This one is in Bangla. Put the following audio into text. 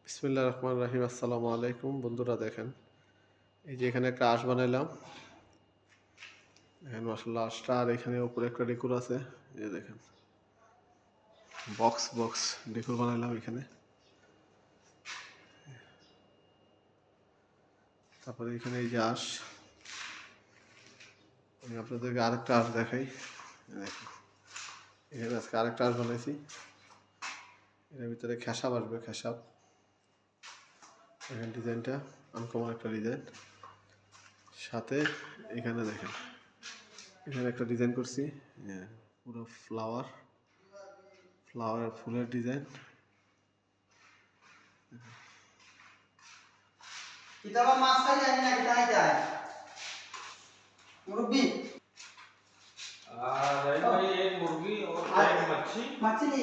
বিসমিল্লাহির রহমানির রহিম। আসসালামু আলাইকুম বন্ধুরা, দেখেন এই যে এখানে একটা আঁশ বানাইলাম। দেখেন মাশাআল্লাহ আঁশটা, আর এখানে উপরে একটা ডেকোর আছে। এই যে দেখেন বক্স বক্স ডেকোর বানাইলাম এখানে। তারপরে এখানে এই যে আঁশ, আমি আপনাদেরকে আরেকটা আঁশ দেখাই। দেখেন এখানে আজকে আরেকটা আঁশ বানাইছি। এর ভিতরে খেসাব আসবে, খেসাব। এখানে ডিজাইনটা আনকমন একটা ডিজাইন। সাথে এখানে দেখেন এখানে একটা ডিজাইন করছি, পুরো ফ্লাওয়ার ফুলের ডিজাইন। কিতাবা মাছ খাই জানি না কিতাই যায় মুরব্বি भाई एक मुर्गी और एक मच्छी मछली